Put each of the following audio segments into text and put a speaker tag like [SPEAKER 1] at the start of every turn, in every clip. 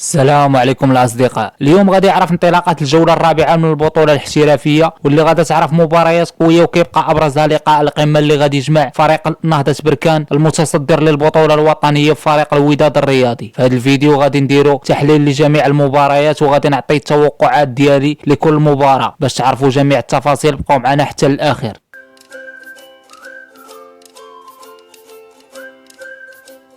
[SPEAKER 1] السلام عليكم الأصدقاء. اليوم غادي يعرف انطلاقات الجولة الرابعة من البطولة الاحترافية، واللي غادي تعرف مباريات قوية، وكيبقى أبرزها لقاء القمة اللي غادي يجمع فريق نهضة بركان المتصدر للبطولة الوطنية بفريق الوداد الرياضي. في هذا الفيديو غادي نديرو تحليل لجميع المباريات، وغادي نعطي التوقعات ديالي لكل مباراة باش تعرفوا جميع التفاصيل. بقوا معنا حتى الآخر.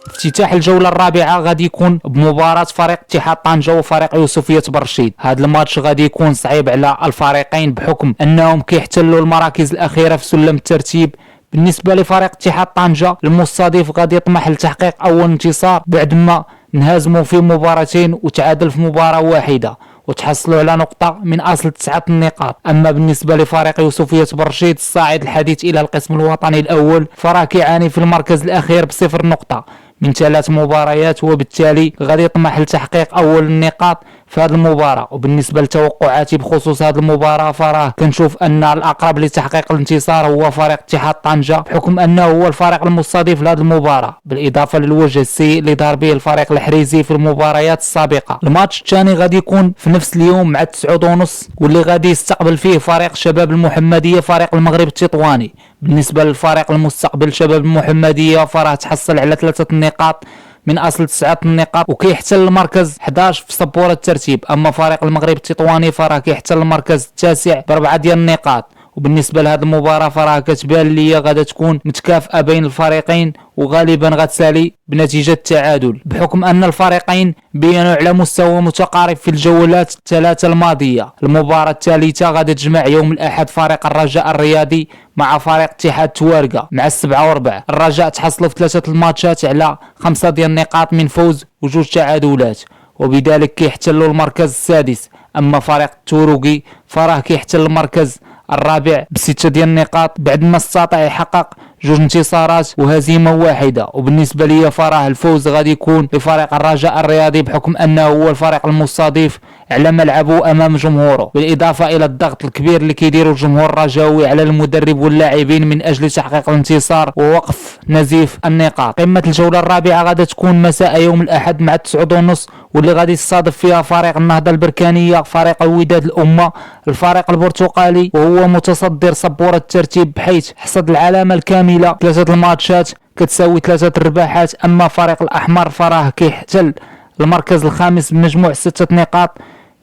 [SPEAKER 1] افتتاح الجولة الرابعة غادي يكون بمباراة فريق اتحاد طنجة وفريق يوسفية برشيد. هذا الماتش غادي يكون صعيب على الفريقين بحكم انهم كيحتلوا المراكز الاخيرة في سلم الترتيب. بالنسبة لفريق اتحاد طنجة المستضيف غادي يطمح لتحقيق اول انتصار بعد ما انهزموا في مباراتين وتعادل في مباراة واحدة، وتحصلوا على نقطة من أصل 9 نقاط. أما بالنسبة لفريق يوسفية برشيد الصاعد الحديث إلى القسم الوطني الأول فراه كيعاني في المركز الأخير ب0 نقطة من 3 مباريات، وبالتالي غادي يطمح لتحقيق أول النقاط في هذه المباراة. وبالنسبة لتوقعاتي بخصوص هذه المباراة فراه كنشوف أن الأقرب لتحقيق الانتصار هو فريق اتحاد طنجة، بحكم أنه هو الفريق المستضيف لهذه المباراة، بالإضافة للوجه السيء اللي دار به الفريق الحريزي في المباريات السابقة. الماتش الثاني غادي يكون في نفس اليوم مع 9:30، واللي غادي يستقبل فيه فريق شباب المحمدية فريق المغرب التطواني. بالنسبة للفريق المستقبل شباب المحمدية فراه تحصل على 3 نقاط من اصل 9 نقاط وكيحتل المركز 11 في سبوره الترتيب. اما فريق المغرب التطواني فراه كيحتل المركز التاسع ب4 ديال النقاط. وبالنسبه لهذه المباراه فراه كتبان ليا غادا تكون متكافئه بين الفريقين، وغالبا غتسالي بنتيجه التعادل، بحكم ان الفريقين بينوا على مستوى متقارب في الجولات الثلاثه الماضيه. المباراه الثالثه غادا تجمع يوم الاحد فريق الرجاء الرياضي مع فريق اتحاد توارقه مع 7 و4. الرجاء تحصلوا في 3 الماتشات على 5 ديال النقاط من فوز و2 تعادلات، وبذلك كيحتلوا المركز السادس. اما فريق التوروقي فراه كيحتل المركز الرابع ب6 ديال النقاط بعد ما استطاع يحقق 2 انتصارات وهزيمه واحده. وبالنسبه لي فراه الفوز غادي يكون لفريق الرجاء الرياضي، بحكم انه هو الفريق المستضيف على ملعبه امام جمهوره، بالاضافه الى الضغط الكبير اللي كيديروا الجمهور الرجاوي على المدرب واللاعبين من اجل تحقيق الانتصار ووقف نزيف النقاط. قمه الجوله الرابعه غادا تكون مساء يوم الاحد مع 9:30، واللي غادي يصادف فيها فريق النهضه البركانيه فريق الوداد الامه الفريق البرتقالي، وهو متصدر سبوره الترتيب بحيث حصد العلامه الكامله 3 الماتشات كتساوي 3 الرباحات. اما فريق الاحمر فراه كيحتل المركز الخامس بمجموع 6 نقاط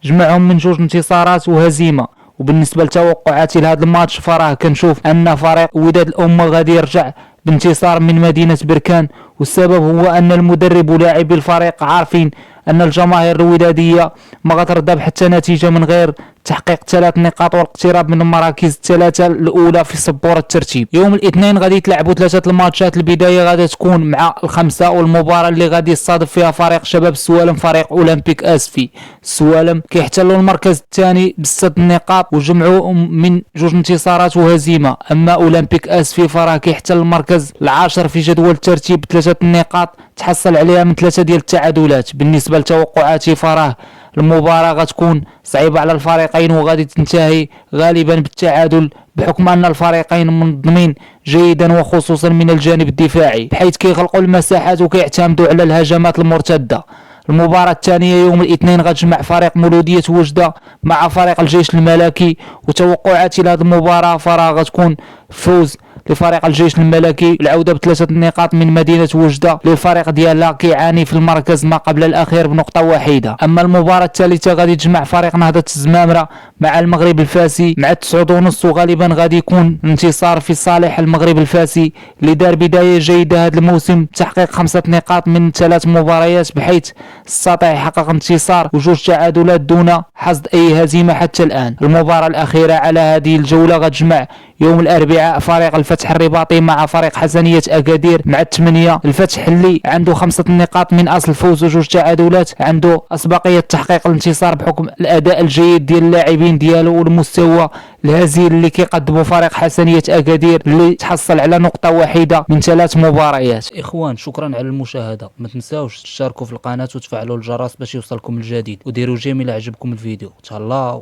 [SPEAKER 1] جمعهم من 2 انتصارات وهزيمه. وبالنسبه لتوقعاتي لهذا الماتش فراه كنشوف ان فريق وداد الامه غادي يرجع بانتصار من مدينه بركان، والسبب هو ان المدرب ولاعبي الفريق عارفين ان الجماهير الوداديه ما غترضى بحتى نتيجه من غير تحقيق 3 نقاط والاقتراب من المراكز الثلاثه الاولى في سبوره الترتيب. يوم الاثنين غادي يتلعبوا 3 الماتشات. البدايه غادي تكون مع الخمسة، والمباراه اللي غادي يصادف فيها فريق شباب السوالم فريق اولمبيك اسفي. السوالم كيحتلوا المركز الثاني ب6 نقاط وجمعوا من 2 انتصارات وهزيمه. اما اولمبيك اسفي فراه كيحتل المركز العاشر في جدول الترتيب ب3 نقاط تحصل عليها من 3 ديال التعادلات. بالنسبه لتوقعاتي فراه المباراة غتكون صعيبة على الفريقين وغادي تنتهي غالبا بالتعادل، بحكم ان الفريقين منظمين جيدا وخصوصا من الجانب الدفاعي، بحيث كيخلقوا المساحات وكيعتمدوا على الهجمات المرتدة. المباراة الثانية يوم الاثنين غتجمع فريق مولودية وجدة مع فريق الجيش الملكي، وتوقعاتي لهذه المباراة فراه غتكون فوز لفريق الجيش الملكي، العودة ب3 نقاط من مدينة وجدة للفريق ديالها كيعاني في المركز ما قبل الأخير بنقطة واحدة. أما المباراة الثالثة غادي تجمع فريق نهضة الزمامرة مع المغرب الفاسي مع 9:30، وغالبا غادي يكون انتصار في صالح المغرب الفاسي اللي دار بداية جيدة هذا الموسم تحقيق 5 نقاط من 3 مباريات، بحيث استطاع يحقق انتصار و2 تعادلات دون حصد أي هزيمة حتى الآن. المباراة الأخيرة على هذه الجولة غتجمع يوم الأربعاء فريق الفتح الرباطي مع فريق حسنية أكادير مع 8. الفتح اللي عنده 5 نقاط من أصل فوز و2 تعادلات عنده أسبقية تحقيق الانتصار بحكم الأداء الجيد ديال اللاعبين ديالو والمستوى الهزيل اللي كيقدمه فريق حسنية أكادير اللي تحصل على نقطة واحدة من 3 مباريات. إخوان شكرا على المشاهدة، ما تنساوش تشتركوا في القناة وتفعلوا الجرس باش يوصلكم الجديد، وديروا جيم إلا عجبكم الفيديو. تهلاو.